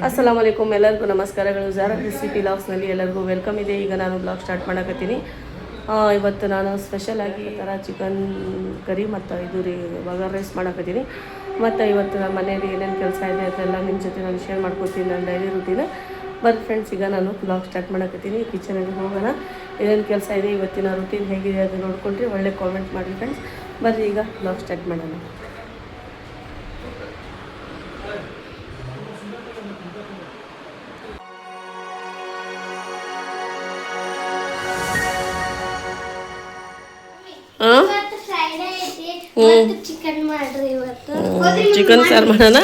ಅಸ್ಸಲಾಮು ಅಲೈಕುಮ್, ಎಲ್ಲರಿಗೂ ನಮಸ್ಕಾರಗಳು. Zara recipe ವ್ಲಾಗ್ಸ್ನಲ್ಲಿ ಎಲ್ಲರಿಗೂ ವೆಲ್ಕಮ್ ಇದೆ. ಈಗ ನಾನು ಬ್ಲಾಗ್ ಸ್ಟಾರ್ಟ್ ಮಾಡಕತ್ತೀನಿ. ಇವತ್ತು ನಾನು ಸ್ಪೆಷಲಾಗಿ ಥರ ಚಿಕನ್ ಕರಿ ಮತ್ತು ಇದು ರೀ ಬಗಾರ್ ರೈಸ್ ಮಾಡಕತ್ತೀನಿ. ಮತ್ತು ಇವತ್ತು ನಮ್ಮ ಮನೇಲಿ ಏನೇನು ಕೆಲಸ ಇದೆ ಅದೆಲ್ಲ ನಿಮ್ಮ ಜೊತೆ ನಾನು ಶೇರ್ ಮಾಡ್ಕೊತೀನಿ, ನನ್ನ ಡೈಲಿ ರೂಟೀನ್. ಬರ್ರಿ ಫ್ರೆಂಡ್ಸ್, ಈಗ ನಾನು ಬ್ಲಾಗ್ ಸ್ಟಾರ್ಟ್ ಮಾಡಕತ್ತೀನಿ. ಕಿಚನಲ್ಲಿ ಹೋಗೋಣ, ಏನೇನು ಕೆಲಸ ಇದೆ, ಇವತ್ತಿನ ರೂಟೀನ್ ಹೇಗಿದೆ ಅದು ನೋಡ್ಕೊಂಡ್ರಿ ಒಳ್ಳೆ ಕಾಮೆಂಟ್ ಮಾಡಿರಿ ಫ್ರೆಂಡ್ಸ್. ಬರ್ರಿ ಈಗ ಬ್ಲಾಗ್ ಸ್ಟಾರ್ಟ್ ಮಾಡೋಣ. ಚಿಕನ್ ಸಾರು ಮಾಡೋಣ.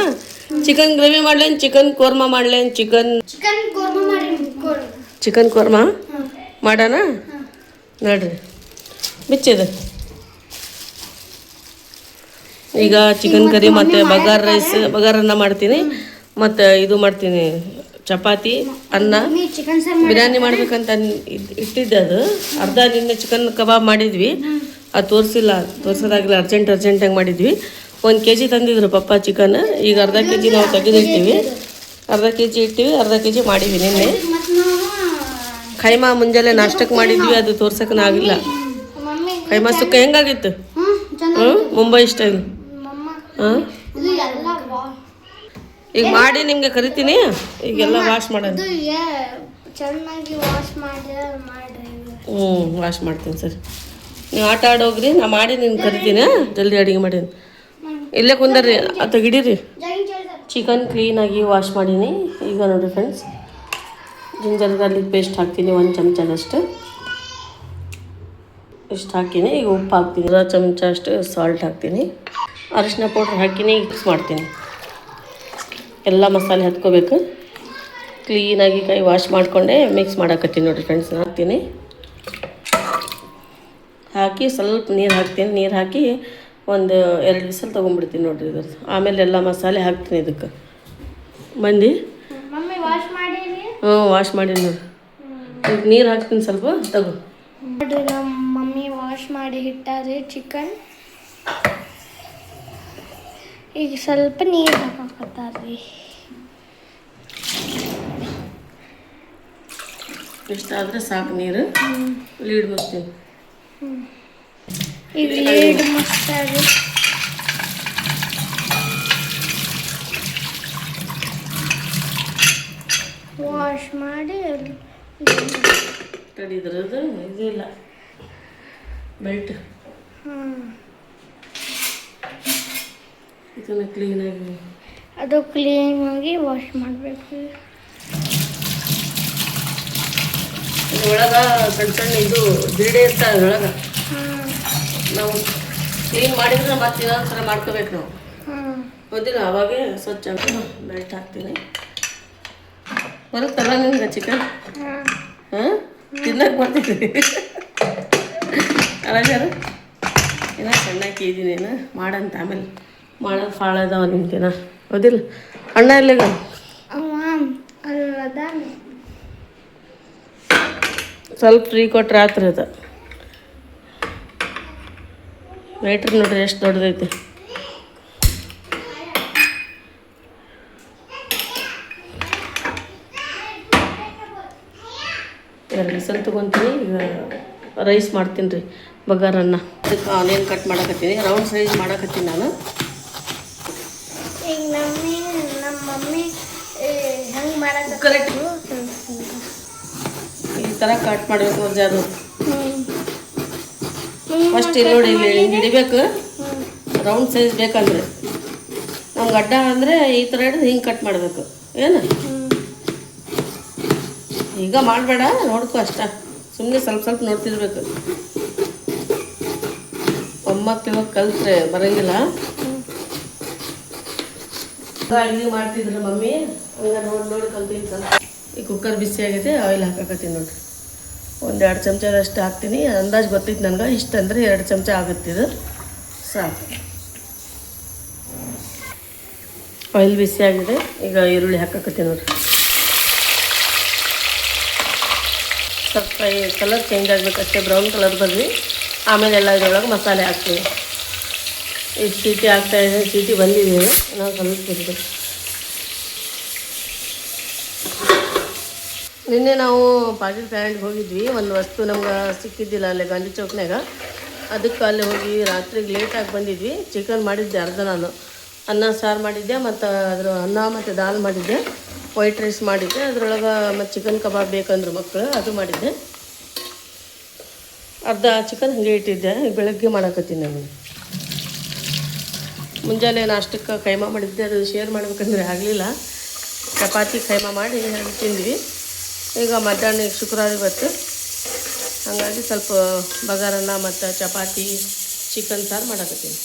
ಚಿಕನ್ ಗ್ರೇವಿ ಮಾಡ್ಲೇನು, ಚಿಕನ್ ಕೋರ್ಮಾ ಮಾಡ್ಲೇನು, ಚಿಕನ್ ಕೋರ್ಮಾ ಮಾಡೋಣ ನೋಡ್ರಿ. ಬಿಚ್ಚಿದೆ ಈಗ ಚಿಕನ್ ಕರಿ ಮತ್ತು ಬಗಾರನ್ನ ಮಾಡ್ತೀನಿ. ಮತ್ತು ಇದು ಮಾಡ್ತೀನಿ, ಚಪಾತಿ, ಅನ್ನ. ಬಿರಿಯಾನಿ ಮಾಡ್ಬೇಕಂತ ಇಟ್ಟಿದ್ದೆ. ಅದು ಅರ್ಧ ನಿನ್ನೆ ಚಿಕನ್ ಕಬಾಬ್ ಮಾಡಿದ್ವಿ, ಅದು ತೋರಿಸೋದಾಗಿಲ್ಲ, ಅರ್ಜೆಂಟಾಗಿ ಮಾಡಿದ್ವಿ. 1 kg ತಂದಿದ್ರು ಪಪ್ಪ ಚಿಕನ್. ಈಗ ಅರ್ಧ kg ನಾವು ತೆಗೆದಿಟ್ಟಿವಿ, ಅರ್ಧ kg ಮಾಡಿದ್ವಿ ನಿನ್ನೆ. ಖೈಮಾ ಮುಂಜಾನೆ ನಾಷ್ಟಕ್ಕೆ ಮಾಡಿದ್ವಿ, ಅದು ತೋರ್ಸೋಕೆ ಆಗಿಲ್ಲ. ಖೈಮಾ ಸುಕ್ಕ ಹೆಂಗಾಗಿತ್ತು? ಮುಂಬೈ ಸ್ಟೈಲ್. ಈಗ ಮಾಡಿ ನಿಮಗೆ ಕರಿತೀನಿ. ಈಗೆಲ್ಲ ವಾಶ್ ಮಾಡೋದು. ವಾಶ್ ಮಾಡ್ತೀನಿ ಸರ್. ನೀವು ಆಟ ಆಡೋಗ್ರಿ, ನಾ ಮಾಡಿ ನಿಮ್ಗೆ ಕರಿತೀನಿ. ಜಲ್ದಿ ಅಡುಗೆ ಮಾಡೀನಿ. ಇಲ್ಲೇ ಕುಂದರ್ರಿ, ಅದು ಹಿಡೀರಿ. ಚಿಕನ್ ಕ್ಲೀನಾಗಿ ವಾಶ್ ಮಾಡೀನಿ. ಈಗ ನೋಡಿರಿ ಫ್ರೆಂಡ್ಸ್, ಜಿಂಜರ್ ಗಾರ್ಲಿಕ್ ಪೇಸ್ಟ್ ಹಾಕ್ತೀನಿ 1 ಚಮಚದಷ್ಟು. ಇಷ್ಟು ಹಾಕಿನಿ. ಈಗ ಉಪ್ಪು ಹಾಕ್ತೀನಿ 1 ಚಮಚ ಅಷ್ಟು ಸಾಲ್ಟ್ ಹಾಕ್ತೀನಿ. ಅರಿಶಿನ ಪೌಡ್ರ್ ಹಾಕಿನಿ, ಮಿಕ್ಸ್ ಮಾಡ್ತೀನಿ. ಎಲ್ಲ ಮಸಾಲೆ ಹತ್ಕೋಬೇಕು. ಕ್ಲೀನಾಗಿ ಕೈ ವಾಶ್ ಮಾಡಿಕೊಂಡೆ ಮಿಕ್ಸ್ ಮಾಡಕತ್ತೀನಿ ನೋಡಿರಿ ಫ್ರೆಂಡ್ಸ್. ಹಾಕ್ತೀನಿ, ಹಾಕಿ ಸ್ವಲ್ಪ ನೀರು ಹಾಕ್ತೀನಿ. ನೀರು ಹಾಕಿ ಒಂದು 2 ವಿಸಲ್ ತೊಗೊಂಡ್ಬಿಡ್ತೀನಿ ನೋಡಿರಿ ಇದ್ರದ್ದು. ಆಮೇಲೆ ಎಲ್ಲ ಮಸಾಲೆ ಹಾಕ್ತೀನಿ ಇದಕ್ಕೆ. ವಾಶ್ ಮಾಡೀನಿ ನೋಡಿ. ಈಗ ನೀರು ಹಾಕ್ತೀನಿ ಸ್ವಲ್ಪ, ತಗೋ. ನೋಡಿರಿ, ನಮ್ಮ ಮಮ್ಮಿ ವಾಶ್ ಮಾಡಿ ಇಟ್ಟಾರೆ ಚಿಕನ್. ಈಗ ಸ್ವಲ್ಪ ನೀರು ಹಾಕಕತ್ತಾರ್ರಿ. ಇಷ್ಟಾದರೆ ಸಾಕು ನೀರು. ಲೀಡ್ ಮುಚ್ತೀನಿ. ಈಗ ಲೀಡ್ ಮುಚ್ತಾರೆ. ವಾಶ್ ಮಾಡಿ ಕಡಿದ್ರದ್ದು ಇದಿಲ್ಲ ಬೆಲ್ಟ್. ಇದನ್ನು ಕ್ಲೀನಾಗಿ ವಾಶ್ ಮಾಡಬೇಕು. ಒಳಗೆ ಸಣ್ಣ ಇದು ಜಿರಡೆ ಇರ್ತಾವೆ ಒಳಗೆ. ನಾವು ಕ್ಲೀನ್ ಮಾಡಿದ್ರೆ ಮತ್ತೆ ಇನ್ನೊಂದ್ಸಲ ಮಾಡ್ಕೋಬೇಕು ನಾವು. ಗೊತ್ತಿಲ್ಲ, ಅವಾಗೇ ಸ್ವಚ್ಛ ಬೆಲ್ಟ್ ಹಾಕ್ತೀನಿ. ಬರುತ್ತಲ್ಲ ನಿಮ್ಗೆ ಚಿಕನ್? ತಿನ್ನಕ್ಕೆ ಬರ್ತಿದ್ವಿ ಅಲಾಗಾರ. ಏನೋ ಸಣ್ಣಕ್ಕೆ ಇದ್ದೀನಿ, ಏನೋ ಮಾಡಂತ. ಆಮೇಲೆ ಮಾಡೋದು ಭಾಳ ಅದಾವ ನಿಮ್ದೇನ. ಗೊತ್ತಿಲ್ಲ, ಅಣ್ಣ ಇಲ್ಲಿಗ ಸ್ವಲ್ಪ ಫ್ರೀ ಕೊಟ್ರೆ ಆತ್ರಿ. ಅದು ಲೈಟ್ರ್ ನೋಡ್ರಿ ಎಷ್ಟು ದೊಡ್ಡದೈತಿ. ಎರಡು ವಿಸಲ್ ತೊಗೊತೀನಿ. ಈಗ ರೈಸ್ ಮಾಡ್ತೀನಿ ರೀ, ಬಗಾರನ್ನ. ಅದಕ್ಕೆ ಆನಿಯನ್ ಕಟ್ ಮಾಡಕತ್ತೀನಿ, ರೌಂಡ್ ಸೈಜ್ ಮಾಡಕತ್ತೀನಿ ನಾನು. ಈಗ ನಮ್ಮ ಮಮ್ಮಿ ಹೆಂಗೆ ಮಾಡಕ್ಕೆ ಕರೆಕ್ಟ್ ಈ ಥರ ಕಟ್ ಮಾಡಬೇಕು ಅಜ್ಜ. ಅದು ಫಸ್ಟ್ ಇಲ್ಲಿ ನೋಡಿ, ಇಲ್ಲಿ ಹಿಂಗೆ ಹಿಡಿಬೇಕು. ರೌಂಡ್ ಸೈಜ್ ಬೇಕಂದ್ರೆ ನಮ್ಗೆ ಅಡ್ಡ ಅಂದರೆ ಈ ಥರ ಹಿಡಿದು ಹಿಂಗೆ ಕಟ್ ಮಾಡಬೇಕು. ಏನು ಈಗ ಮಾಡಬೇಡ, ನೋಡ್ಕೊ ಅಷ್ಟ. ಸುಮ್ಮನೆ ಸ್ವಲ್ಪ ನೋಡ್ತಿರ್ಬೇಕು. ಒಮ್ಮಕ್ಕಿವಾಗ ಕಲಿತ್ರೆ ಬರೋಂಗಿಲ್ಲ. ಅಡುಗೆ ಮಾಡ್ತಿದ್ರು ಮಮ್ಮಿ, ಹಂಗೆ ನೋಡಿ ಕಲ್ತೀನಿ. ಈ ಕುಕ್ಕರ್ ಬಿಸಿ ಆಗಿದೆ, ಆಯಿಲ್ ಹಾಕಕತ್ತೀನಿ ನೋಡಿರಿ. 1-2 ಚಮಚದಷ್ಟು ಹಾಕ್ತೀನಿ. ಅಂದಾಜು ಗೊತ್ತಿತ್ತು ನನಗೆ, ಇಷ್ಟು ಅಂದರೆ 2 ಚಮಚ ಆಗುತ್ತಿದ್ದು ಸಾಕು. ಆಯಿಲ್ ಬಿಸಿ ಆಗಿದೆ. ಈಗ ಈರುಳ್ಳಿ ಹಾಕಕತ್ತೀನಿ ನೋಡಿರಿ. ಸ್ವಲ್ಪ ಕಲರ್ ಚೇಂಜ್ ಆಗಬೇಕಷ್ಟೇ, ಬ್ರೌನ್ ಕಲರ್ ಬರಲಿ. ಆಮೇಲೆ ಎಲ್ಲ ಇದರೊಳಗೆ ಮಸಾಲೆ ಹಾಕ್ತೀನಿ. ಈಗ ಸೀಟಿ ಆಗ್ತಾಯಿದೆ, ಸೀಟಿ ಬಂದಿದೆ. ನಾವು ಸ್ವಲ್ಪ ಇರಬೇಕು. ನಿನ್ನೆ ನಾವು ಪಾಟೀಲ್ ಪ್ಯಾಂಟ್ಗೆ ಹೋಗಿದ್ವಿ. ಒಂದು ವಸ್ತು ನಮ್ಗೆ ಸಿಕ್ಕಿದ್ದಿಲ್ಲ ಅಲ್ಲೇ ಗಾಂಧಿ ಚೌಕ್ನಾಗ. ಅದಕ್ಕೆ ಅಲ್ಲಿ ಹೋಗಿ ರಾತ್ರಿಗೆ ಲೇಟಾಗಿ ಬಂದಿದ್ವಿ. ಚಿಕನ್ ಮಾಡಿದ್ದೆ ಅರ್ಧ ನಾನು, ಅನ್ನ ಸಾರು ಮಾಡಿದ್ದೆ, ಮತ್ತು ಅದ್ರ ಅನ್ನ ಮತ್ತು ದಾಲ್ ಮಾಡಿದ್ದೆ, ವೈಟ್ ರೈಸ್ ಮಾಡಿದ್ದೆ. ಅದ್ರೊಳಗೆ ಮತ್ತು ಚಿಕನ್ ಕಬಾಬ್ ಬೇಕಂದ್ರು ಮಕ್ಕಳು, ಅದು ಮಾಡಿದ್ದೆ. ಅರ್ಧ ಚಿಕನ್ ಹಾಗೆ ಇಟ್ಟಿದ್ದೆ. ಬೆಳಗ್ಗೆ ಮಾಡಕತ್ತೀನಿ ನಾನು. ಮುಂಜಾನೆ ನಾಷ್ಟಕ್ಕೆ ಕೈಮಾ ಮಾಡಿದ್ದೆ, ಅದು ಶೇರ್ ಮಾಡ್ಬೇಕಂದ್ರೆ ಆಗಲಿಲ್ಲ. ಚಪಾತಿ ಕೈಮಾ ಮಾಡಿ ತಿಂದ್ವಿ. ಈಗ ಮಧ್ಯಾಹ್ನ ಶುಕ್ರವಾರ ಇವತ್ತು, ಹಾಗಾಗಿ ಸ್ವಲ್ಪ ಬಗಾರನ್ನ ಮತ್ತು ಚಪಾತಿ ಚಿಕನ್ ಸಾರು ಮಾಡಕತ್ತೀನಿ.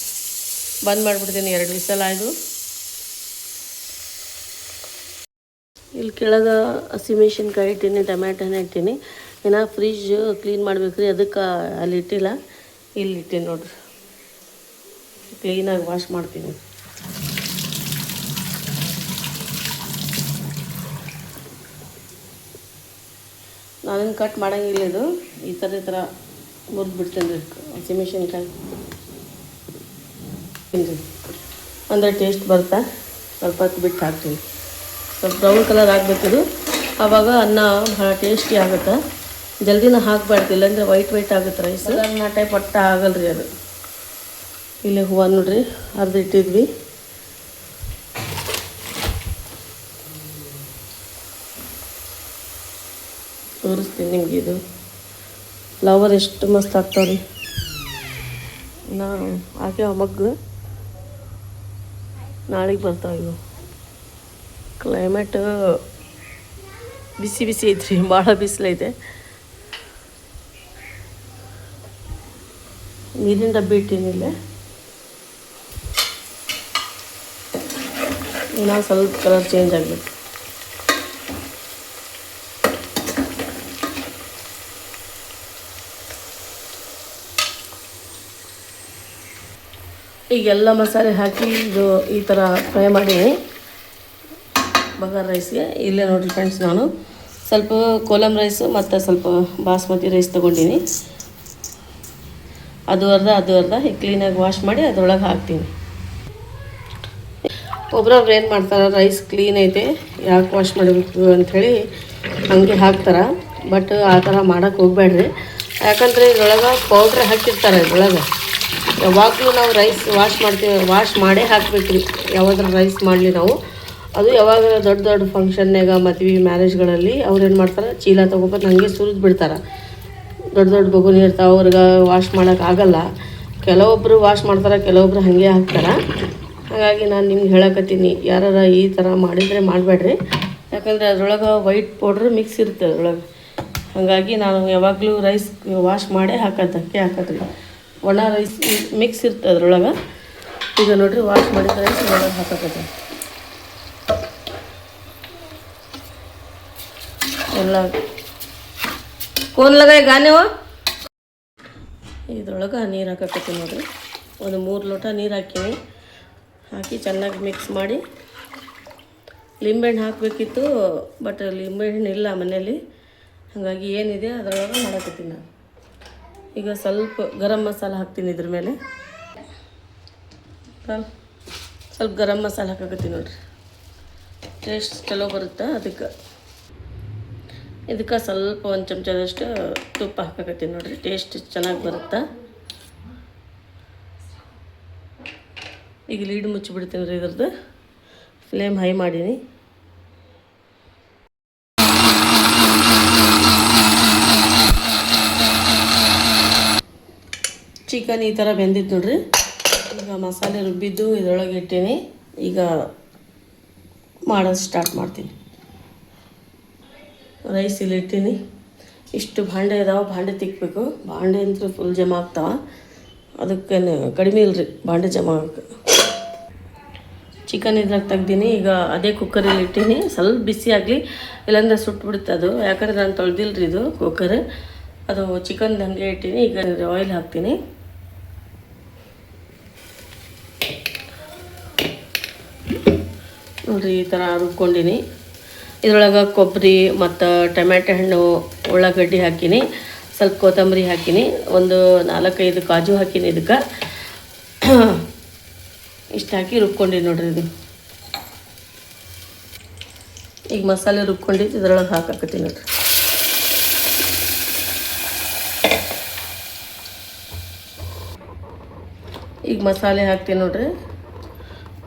ಬಂದ್ ಮಾಡಿಬಿಡ್ತೀನಿ, 2 ವಿಸಲ್ ಆಯಿತು. ಇಲ್ಲಿ ಕೆಳಗೆ ಹಸಿಮೆಣ್ಸಿನ್ಕಾಯಿ ಇಟ್ಟೀನಿ, ಟೊಮ್ಯಾಟೋನ ಇಟ್ಟೀನಿ. ಇನ್ನು ಫ್ರಿಜ್ ಕ್ಲೀನ್ ಮಾಡ್ಬೇಕು ರೀ, ಅದಕ್ಕೆ ಅಲ್ಲಿ ಇಟ್ಟಿಲ್ಲ, ಇಲ್ಲಿ ಇಟ್ಟೀನಿ ನೋಡ್ರಿ. ಕ್ಲೀನಾಗಿ ವಾಶ್ ಮಾಡ್ತೀನಿ. ನಾನೇನು ಕಟ್ ಮಾಡೋಂಗಿಲ್ಲ, ಇದು ಈ ಥರ ಮುರಿದು ಬಿಡ್ತೀನಿ ರೀ ಹಸಿಮೆಣ್ಸಿನ್ಕಾಯಿ. ಅಂದರೆ ಟೇಸ್ಟ್ ಬರ್ತಾ ಸ್ವಲ್ಪ ಹೊತ್ತು ಬಿಟ್ಟು ಹಾಕ್ತೀನಿ. ಸ್ವಲ್ಪ ಬ್ರೌನ್ ಕಲರ್ ಆಗಬೇಕಿದು, ಆವಾಗ ಅನ್ನ ಭಾಳ ಟೇಸ್ಟಿ ಆಗುತ್ತೆ. ಜಲ್ದಿನ ಹಾಕಬಾರ್ದು, ಇಲ್ಲಾಂದರೆ ವೈಟ್ ಆಗುತ್ತೆ ರೈಸ್. ಅನ್ನ ಟೈಪ್ ಒಟ್ಟ ಆಗಲ್ಲ ರೀ ಅದು. ಇಲ್ಲಿ ಹೂವು ನೋಡ್ರಿ ಅರ್ಧ ಇಟ್ಟಿದ್ವಿ. ತೋರಿಸ್ತೀನಿ ನಿಮ್ಗೆ. ಇದು ಫ್ಲವರ್ ಎಷ್ಟು ಮಸ್ತ್ ಆಗ್ತಾವ್ರಿ. ನಾವು ಹಾಕ್ಯಾವ ಮಗ್ಗು, ನಾಳೆಗೆ ಬರ್ತಾವೆ ಇವು. ಕ್ಲೈಮೇಟ್ ಬಿಸಿ ಐತ್ರಿ, ಭಾಳ ಬಿಸಿಲೈತೆ. ನೀರಿನ ಡಬ್ಬಿ ಇಟ್ಟೀನಿಲ್ಲ, ಇನ್ನೂ ಸ್ವಲ್ಪ ಕಲರ್ ಚೇಂಜ್ ಆಗಬೇಕು. ಈಗೆಲ್ಲ ಮಸಾಲೆ ಹಾಕಿ ಇದು ಈ ಥರ ಫ್ರೈ ಮಾಡೀನಿ ಬಗಾರ್ ರೈಸ್ಗೆ. ಇಲ್ಲೇ ನೋಡಿರಿ ಫ್ರೆಂಡ್ಸ್, ನಾನು ಸ್ವಲ್ಪ ಕೋಲಂ ರೈಸು ಮತ್ತು ಸ್ವಲ್ಪ ಬಾಸ್ಮತಿ ರೈಸ್ ತೊಗೊಂಡಿನಿ. ಅದು ಅರ್ಧ ಕ್ಲೀನಾಗಿ ವಾಶ್ ಮಾಡಿ ಅದ್ರೊಳಗೆ ಹಾಕ್ತೀನಿ. ಒಬ್ಬರೊಬ್ರು ಏನು ಮಾಡ್ತಾರೆ, ರೈಸ್ ಕ್ಲೀನ್ ಐತೆ ಯಾಕೆ ವಾಶ್ ಮಾಡಬೇಕು ಅಂಥೇಳಿ ಹಾಗೆ ಹಾಕ್ತಾರೆ. ಬಟ್ ಆ ಥರ ಮಾಡೋಕ್ಕೆ ಹೋಗ್ಬೇಡ್ರಿ, ಯಾಕಂದರೆ ಇದ್ರೊಳಗೆ ಪೌಡ್ರ್ ಹಾಕಿರ್ತಾರೆ. ಇದ್ರೊಳಗೆ ಯಾವಾಗಲೂ ನಾವು ರೈಸ್ ವಾಶ್ ಮಾಡೇ ಹಾಕ್ಬೇಕ್ರಿ. ಯಾವಾಗಾದ್ರೂ ರೈಸ್ ಮಾಡಲಿ ನಾವು, ಅದು ಯಾವಾಗ ದೊಡ್ಡ ಫಂಕ್ಷನ್ನಾಗ, ಮದುವೆ, ಮ್ಯಾರೇಜ್ಗಳಲ್ಲಿ ಅವ್ರೇನು ಮಾಡ್ತಾರೆ, ಚೀಲ ತೊಗೊಬಂದು ಹಾಗೆ ಸುರಿದು ಬಿಡ್ತಾರೆ. ದೊಡ್ಡ ಬಗುನಿ ಇರ್ತಾವೆ, ಅವ್ರಿಗೆ ವಾಶ್ ಮಾಡೋಕ್ಕಾಗಲ್ಲ. ಕೆಲವೊಬ್ಬರು ವಾಶ್ ಮಾಡ್ತಾರೆ, ಕೆಲವೊಬ್ರು ಹಾಗೆ ಹಾಕ್ತಾರೆ. ಹಾಗಾಗಿ ನಾನು ನಿಮ್ಗೆ ಹೇಳಕತ್ತೀನಿ, ಯಾರು ಈ ಥರ ಮಾಡಿದರೆ ಮಾಡಬೇಡ್ರಿ, ಯಾಕಂದರೆ ಅದ್ರೊಳಗೆ ವೈಟ್ ಪೌಡ್ರ್ ಮಿಕ್ಸ್ ಇರುತ್ತೆ ಅದ್ರೊಳಗೆ. ಹಾಗಾಗಿ ನಾನು ಯಾವಾಗಲೂ ರೈಸ್ ವಾಶ್ ಮಾಡೇ ಹಾಕೋದ್ರಿ. ಒಣ ರೈಸ್ ಮಿಕ್ಸ್ ಇರ್ತದೆ ಅದ್ರೊಳಗೆ. ಈಗ ನೋಡಿರಿ ವಾಶ್ ಮಾಡಿದ ರೈಸ್ ಒಳಗೆ ಹಾಕಕತ್ತೀನಿ. ಎಲ್ಲ ಕೋನ್ ಲಗಾಯ ಗಾನೆವ ಇದ್ರೊಳಗೆ ನೀರು ಹಾಕಕತ್ತೀನಿ ನೋಡಿರಿ. ಒಂದು 3 ಲೋಟ ನೀರು ಹಾಕಿ ಚೆನ್ನಾಗಿ ಮಿಕ್ಸ್ ಮಾಡಿ. ಲಿಂಬೆಹಣ್ಣು ಹಾಕಬೇಕಿತ್ತು, ಬಟ್ ಲಿಂಬೆಹಣ್ಣು ಇಲ್ಲ ಮನೇಲಿ, ಹಾಗಾಗಿ ಏನಿದೆ ಅದರೊಳಗೆ ಮಾಡಕತ್ತೀನಿ ನಾನು. ಈಗ ಸ್ವಲ್ಪ ಗರಂ ಮಸಾಲ ಹಾಕ್ತೀನಿ ಇದ್ರ ಮೇಲೆ. ಸ್ವಲ್ಪ ಗರಂ ಮಸಾಲ ಹಾಕಕತ್ತೀನಿ ನೋಡಿರಿ, ಟೇಸ್ಟ್ ಚಲೋ ಬರುತ್ತೆ. ಇದಕ್ಕೆ ಸ್ವಲ್ಪ 1 ಚಮಚದಷ್ಟು ತುಪ್ಪ ಹಾಕಕತ್ತೀನಿ ನೋಡಿರಿ, ಟೇಸ್ಟ್ ಚೆನ್ನಾಗಿ ಬರುತ್ತೆ. ಈಗ ಲೀಡ್ ಮುಚ್ಚಿಬಿಡ್ತೀನಿ ರೀ ಇದ್ರದ್ದು. ಫ್ಲೇಮ್ ಹೈ ಮಾಡೀನಿ. ಚಿಕನ್ ಈ ಥರ ಬೆಂದಿತ್ತು ನೋಡ್ರಿ. ಈಗ ಮಸಾಲೆ ರುಬ್ಬಿದ್ದು ಇದರೊಳಗೆ ಇಟ್ಟೀನಿ. ಈಗ ಮಾಡೋದು ಸ್ಟಾರ್ಟ್ ಮಾಡ್ತೀನಿ. ರೈಸ್ ಇಲ್ಲಿ ಇಟ್ಟೀನಿ. ಇಷ್ಟು ಭಾಂಡೆ ಇದಾವೆ, ಭಾಂಡೆ ತಿಕ್ಕಬೇಕು. ಭಾಂಡೆ ಅಂತೂ ಫುಲ್ ಜಮಾ ಆಗ್ತಾವೆ, ಅದಕ್ಕೆ ಕಡಿಮೆ ಇಲ್ಲರಿ ಭಾಂಡೆ ಜಮಾ ಆಗಕ್ಕೆ. ಚಿಕನ್ ಇದ್ರಾಗ ತೆಗ್ದೀನಿ. ಈಗ ಅದೇ ಕುಕ್ಕರಲ್ಲಿ ಇಟ್ಟೀನಿ, ಸ್ವಲ್ಪ ಬಿಸಿ ಆಗಲಿ, ಇಲ್ಲಾಂದ್ರೆ ಸುಟ್ಬಿಡುತ್ತೆ ಅದು. ಯಾಕಂದರೆ ನಾನು ತೊಳೆದಿಲ್ರಿ ಇದು ಕುಕ್ಕರ್. ಅದು ಚಿಕನ್ ಹಂಗೆ ಇಟ್ಟೀನಿ. ಈಗ ಆಯಿಲ್ ಹಾಕ್ತೀನಿ. ನೋಡಿರಿ ಈ ಥರ ರುಬ್ಕೊಂಡಿನಿ. ಇದರೊಳಗೆ ಕೊಬ್ಬರಿ ಮತ್ತು ಟೊಮ್ಯಾಟೊ ಹಣ್ಣು, ಉಳ್ಳಾಗಡ್ಡಿ ಹಾಕೀನಿ, ಸ್ವಲ್ಪ ಕೊತ್ತಂಬರಿ ಹಾಕೀನಿ, ಒಂದು 4-5 ಕಾಜು ಹಾಕೀನಿ. ಇದಕ್ಕೆ ಇಷ್ಟು ಹಾಕಿ ರುಬ್ಕೊಂಡಿನಿ ನೋಡಿರಿ. ಇದು ಈಗ ಮಸಾಲೆ ರುಬ್ಕೊಂಡಿದ್ದು ಇದರೊಳಗೆ ಹಾಕಕತ್ತೀನಿ ನೋಡಿರಿ. ಈಗ ಮಸಾಲೆ ಹಾಕ್ತೀನಿ ನೋಡ್ರಿ.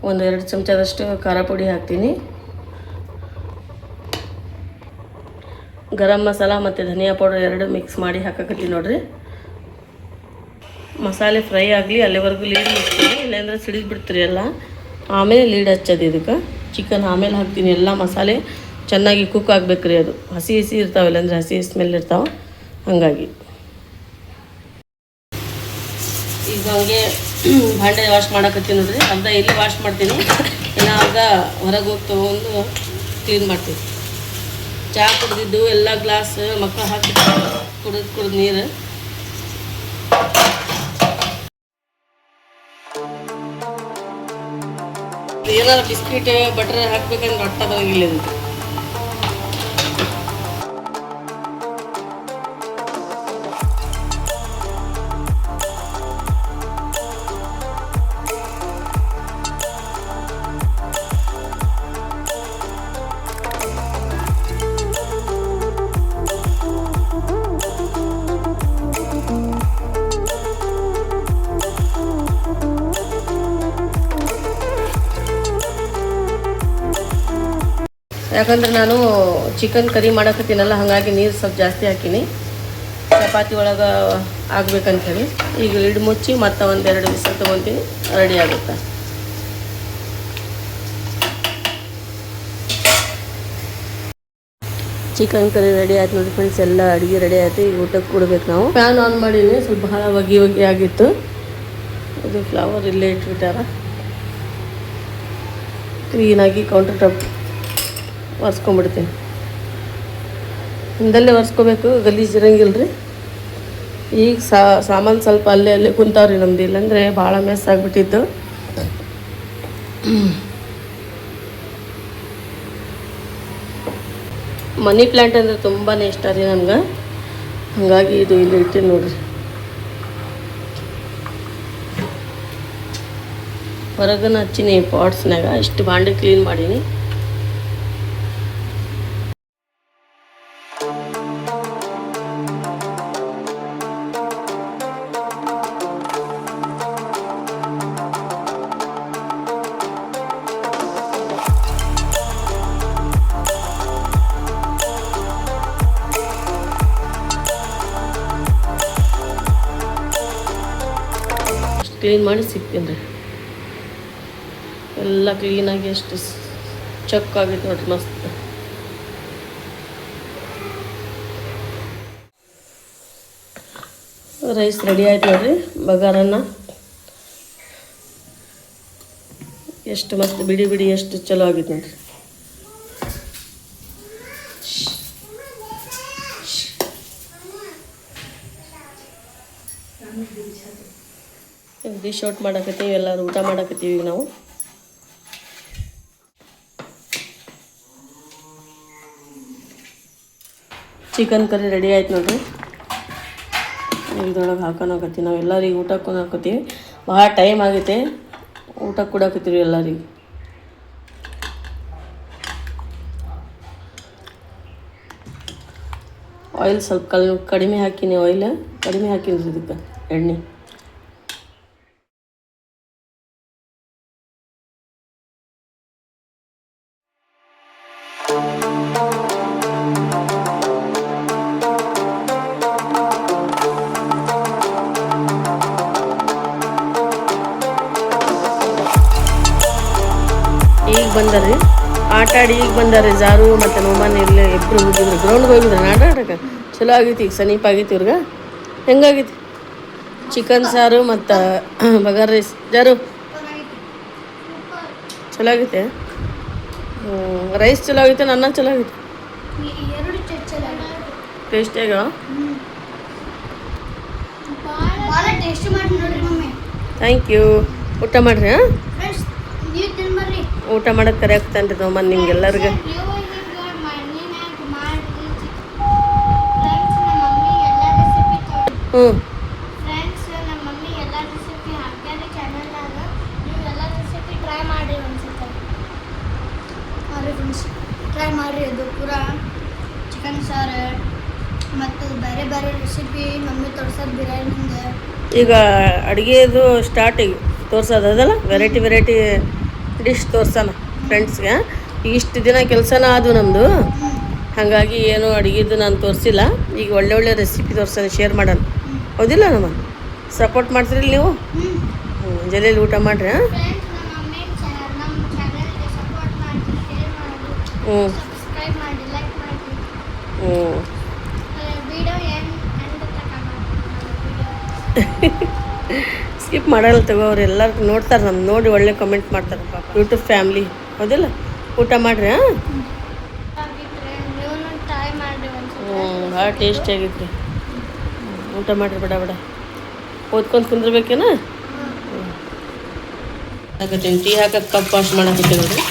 1-2 ಚಮಚದಷ್ಟು ಖಾರ ಪುಡಿ ಹಾಕ್ತೀನಿ. ಗರಂ ಮಸಾಲ ಮತ್ತು ಧನಿಯಾ ಪೌಡರ್ 2 ಮಿಕ್ಸ್ ಮಾಡಿ ಹಾಕಕತ್ತೀನಿ ನೋಡ್ರಿ. ಮಸಾಲೆ ಫ್ರೈ ಆಗಲಿ ಅಲ್ಲಿವರೆಗೂ ಲೀಡ್ ಹಚ್ತೀನಿ, ಇಲ್ಲಾಂದ್ರೆ ಸಿಡಿದು ಬಿಡ್ತೀರಿ ಎಲ್ಲ. ಆಮೇಲೆ ಲೀಡ್ ಹಚ್ಚೋದು ಇದಕ್ಕೆ. ಚಿಕನ್ ಆಮೇಲೆ ಹಾಕ್ತೀನಿ. ಎಲ್ಲ ಮಸಾಲೆ ಚೆನ್ನಾಗಿ ಕುಕ್ ಆಗಬೇಕ್ರಿ. ಅದು ಹಸಿ ಇರ್ತಾವೆ, ಇಲ್ಲಾಂದ್ರೆ ಹಸಿ ಸ್ಮೆಲ್ ಇರ್ತಾವೆ. ಹಾಗಾಗಿ ಈಗ ಹಂಗೆ ಭಾಂಡೆ ವಾಶ್ ಮಾಡಕತ್ತೀನಿ ನೋಡ್ರಿ. ಅರ್ಧ ಇಲ್ಲಿ ವಾಶ್ ಮಾಡ್ತೀನಿ, ಇನ್ನು ಅರ್ಧ ಹೊರಗೆ ಹೋಗಿ ತೊಗೊಂಡು ಕ್ಲೀನ್ ಮಾಡ್ತೀನಿ. ಚಹಾ ಕುಡ್ದಿದ್ದು ಎಲ್ಲ ಗ್ಲಾಸ್ ಮಕ್ಕಳು ಹಾಕಿ ಕುಡ್ದು ನೀರು. ಏನಾದ್ರು ಬಿಸ್ಕಿಟ್ ಬಟರ್ ಹಾಕ್ಬೇಕಂದ್ರೆ ರೊಟ್ಟ ಬರೋಂಗಿಲ್ಲ ಇದಕ್ಕೆ. ಯಾಕಂದ್ರೆ ನಾನು ಚಿಕನ್ ಕರಿ ಮಾಡಕತ್ತೀನಲ್ಲ, ಹಾಗಾಗಿ ನೀರು ಸ್ವಲ್ಪ ಜಾಸ್ತಿ ಹಾಕೀನಿ. ಚಪಾತಿ ಒಳಗೆ ಆಗ್ಬೇಕಂತೇಳಿ ಈಗ ಲಿಡ್ ಮುಚ್ಚಿ ಮತ್ತೆ 1-2 ವಿಸಿಲ್ ತೊಗೊತೀನಿ, ರೆಡಿ ಆಗುತ್ತೆ. ಚಿಕನ್ ಕರಿ ರೆಡಿ ಆಯ್ತು ನೋಡಿ ಫ್ರೆಂಡ್ಸ್. ಎಲ್ಲ ಅಡುಗೆ ರೆಡಿ ಆಯ್ತು. ಈಗ ಊಟಕ್ಕೆ ಕೊಡ್ಬೇಕು ನಾವು. ಫ್ಯಾನ್ ಆನ್ ಮಾಡೀನಿ, ಸ್ವಲ್ಪ ಬಹಳ ಹೊಗೆ ಆಗಿತ್ತು. ಇದು ಫ್ಲವರ್ ಇಲ್ಲೇ ಇಟ್ಬಿಟ್ಟಾರ. ಕ್ಲೀನಾಗಿ ಕೌಂಟರ್ ಟಾಪ್ ಒರೆಸ್ಕೊಂಡ್ಬಿಡ್ತೀನಿ. ಹಿಂದಲ್ಲೇ ಒರೆಸ್ಕೋಬೇಕು, ಗಲೀಜು ಇರಂಗಿಲ್ಲ ರೀ. ಈಗ ಸಾಮಾನು ಸ್ವಲ್ಪ ಅಲ್ಲೇ ಕುಂತಾವ್ರಿ ನಮ್ದು, ಇಲ್ಲಾಂದರೆ ಭಾಳ ಮೆಸ್ ಆಗಿಬಿಟ್ಟಿತ್ತು. ಮನಿ ಪ್ಲ್ಯಾಂಟ್ ಅಂದರೆ ತುಂಬಾ ಇಷ್ಟ ರೀ ನಮ್ಗೆ, ಹಾಗಾಗಿ ಇದು ಇಲ್ಲಿ ಇಟ್ಟಿನಿ ನೋಡ್ರಿ. ಹೊರಗನ ಹಚ್ಚಿನಿ ಪಾಟ್ಸ್ನಾಗ. ಇಷ್ಟು ಬಾಂಡೆ ಕ್ಲೀನ್ ಮಾಡೀನಿ. ಕ್ಲೀನ್ ಮಾಡಿ ಸಿಗ್ತೀನಿ ರೀ. ಎಲ್ಲ ಕ್ಲೀನಾಗಿ ಎಷ್ಟು ಚಕ್ಕಾಗೈತೆ ನೋಡ್ರಿ, ಮಸ್ತ್. ರೈಸ್ ರೆಡಿ ಆಯ್ತು ನೋಡ್ರಿ. ಬಗಾರನ್ನ ಎಷ್ಟು ಮಸ್ತ್ ಬಿಡಿ ಬಿಡಿ ಎಷ್ಟು ಚಲೋ ಆಗೈತೆ ನೋಡ್ರಿ. ಡಿಶ್ ಔಟ್ ಮಾಡಕತ್ತೀವಿ, ಎಲ್ಲರೂ ಊಟ ಮಾಡಕತ್ತೀವಿ ಈಗ ನಾವು. ಚಿಕನ್ ಕರಿ ರೆಡಿ ಆಯ್ತು ನೋಡ್ರಿ. ಇದ್ರೊಳಗೆ ಹಾಕೋಣಕತ್ತೀವಿ ನಾವು. ಎಲ್ಲರಿಗೆ ಊಟಕ್ಕೆ ಹಾಕೋತೀವಿ. ಭಾಳ ಟೈಮ್ ಆಗೈತೆ, ಊಟಕ್ಕೆ ಕೊಡಕತ್ತೀವಿ ಎಲ್ಲರಿಗೆ. ಆಯಿಲ್ ಸ್ವಲ್ಪ ಕಡಿಮೆ ಹಾಕಿನಿ. ಆಯಿಲ್ ಕಡಿಮೆ ಹಾಕಿನಿ ಇದಕ್ಕೆ, ಎಣ್ಣೆ. ಈಗ ಬಂದಾರ್ರಿ ಆಟ ಆಡಿ, ಈಗ ಬಂದಾರೆ ಜಾರು ಮತ್ತು ನೋಮಾನ್. ಇಲ್ಲೇ ಇಬ್ಬರು ಹೋಗಿದ್ರು, ಗ್ರೌಂಡ್ಗೆ ಹೋಗಿದ್ರು ಆಟ ಆಡೋಕೆ. ಚಲೋ ಆಗೈತಿ. ಈಗ ಸಮೀಪ ಆಗೈತಿ ಇವ್ರಿಗೆ. ಹೆಂಗಾಗೈತಿ ಚಿಕನ್ ಸಾರು ಮತ್ತು ಬಗಾರ್ ರೈಸ್? ಜಾರು ಚಲೋ ಆಗೈತೆ. ರೈಸ್ ಚಲೋ ಆಗೈತೆ, ಅನ್ನ ಚಲೋ ಆಗೈತೆ. ಟೇಸ್ಟಿಯಾಗ ಥ್ಯಾಂಕ್ ಯು. ಊಟ ಮಾಡಿರಿ. ಹಾಂ, ಊಟ ಮಾಡೋಕ್ಕೆ ಕರೆಯಾಗ್ತಾನೆ ರೀ ನೋಮನ್ ನಿಮ್ಗೆಲ್ಲರಿಗೆ. ಹ್ಞೂ, ಟ್ರೈ ಮಾಡಿರಿ. ಅದು ಪೂರ ಚಿಕನ್ ಸಾರು ಮತ್ತು ಬೇರೆ ಬೇರೆ ರೆಸಿಪಿ ಮಮ್ಮಿ ತೋರ್ಸೋದು ಬಿರಿಯಾನಿ. ಈಗ ಅಡುಗೆದು ಸ್ಟಾರ್ಟ್ ಈಗ ತೋರ್ಸೋದು ಅದಲ್ಲ ವೆರೈಟಿ ಡಿಶ್ ತೋರ್ಸೋಣ ಫ್ರೆಂಡ್ಸ್ಗೆ. ಈಗ ಇಷ್ಟು ದಿನ ಕೆಲಸನ ಅದು ನಮ್ಮದು, ಹಾಗಾಗಿ ಏನೂ ಅಡುಗೆದು ನಾನು ತೋರಿಸಿಲ್ಲ. ಈಗ ಒಳ್ಳೆ ರೆಸಿಪಿ ತೋರ್ಸೋಣ, ಶೇರ್ ಮಾಡೋಣ. ಹೌದಿಲ್ಲ ನಮ್ಮ ಸಪೋರ್ಟ್ ಮಾಡ್ತೀರಿ ನೀವು? ಜಲ್ಲೆಲ್ಲಿ ಊಟ ಮಾಡಿರಿ. ಹ್ಞೂ ಹ್ಞೂ ಸ್ಕಿಪ್ ಮಾಡಲ್ಲ ತಗೋ, ಅವ್ರು ಎಲ್ಲರೂ ನೋಡ್ತಾರೆ, ನಮ್ಮ ನೋಡಿ ಒಳ್ಳೆ ಕಮೆಂಟ್ ಮಾಡ್ತಾರೆ ಪಾಪ ಯೂಟ್ಯೂಬ್ ಫ್ಯಾಮ್ಲಿ. ಹೌದಿಲ್ಲ? ಊಟ ಮಾಡಿರಿ. ಭಾಳ ಟೇಸ್ಟಿಯಾಗಿತ್ತು. ಊಟ ಮಾಡಿರಿ ಬಡ ಓದ್ಕೊಂಡು ಕುಂದ್ರಬೇಕೇನ? ಹಾಕತ್ತೀನಿ ಟೀ ಹಾಕಕ್ಕೆ ಕಪ್ ವಾಶ್ ಮಾಡಾಕತ್ತೀನಿ ನೋಡಿರಿ.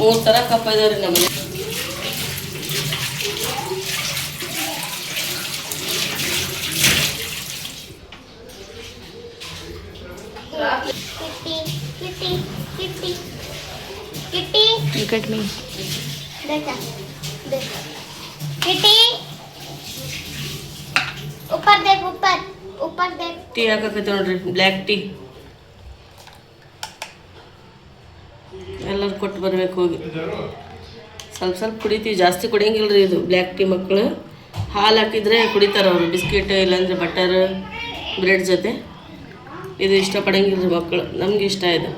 3 ಥರ ಕಪ್ ಇದಾವೆ ರೀ ನಮಗೆ. Look at me. Kitty. ऊपर देख, ऊपर देख. ಟೀ ಹಾಕಕತ್ತಿ ನೋಡ್ರಿ, ಬ್ಲ್ಯಾಕ್ ಟೀ. ಎಲ್ಲರೂ ಕೊಟ್ಟು ಬರ್ಬೇಕು ಹೋಗಿ. ಸ್ವಲ್ಪ ಕುಡಿತೀವಿ, ಜಾಸ್ತಿ ಕುಡಿಯಂಗಿಲ್ಲ ರೀ ಇದು ಬ್ಲ್ಯಾಕ್ ಟೀ. ಮಕ್ಕಳು ಹಾಲು ಹಾಕಿದರೆ ಕುಡಿತಾರೆ ಅವರು, ಬಿಸ್ಕಿಟ್ ಇಲ್ಲಾಂದರೆ ಬಟರ್ ಬ್ರೆಡ್ ಜೊತೆ. ಇದು ಇಷ್ಟಪಡಂಗಿಲ್ಲ ರೀ ಮಕ್ಕಳು, ನಮ್ಗೆ ಇಷ್ಟ ಇದು.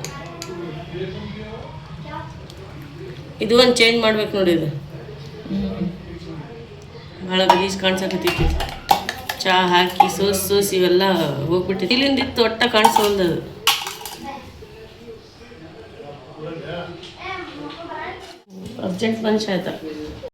ಇದು ಒಂದು ಚೇಂಜ್ ಮಾಡ್ಬೇಕು ನೋಡಿ. ಇದು ಭಾಳ ಗಲೀಜ್ ಕಾಣ್ಸಕತ್ತೈತಿ. ಚಹಾ ಹಾಕಿ ಸೋಸಿ ಇವೆಲ್ಲ ಹೋಗ್ಬಿಟ್ಟಿತ್ತು. ಇಲ್ಲಿಂದ ಇತ್ತು ಒಟ್ಟ ಕಾಣಿಸೋಲ್ದು ಅದು. ಅರ್ಜೆಂಟ್ ಮನುಷ್ಯ ಆಯ್ತಾ.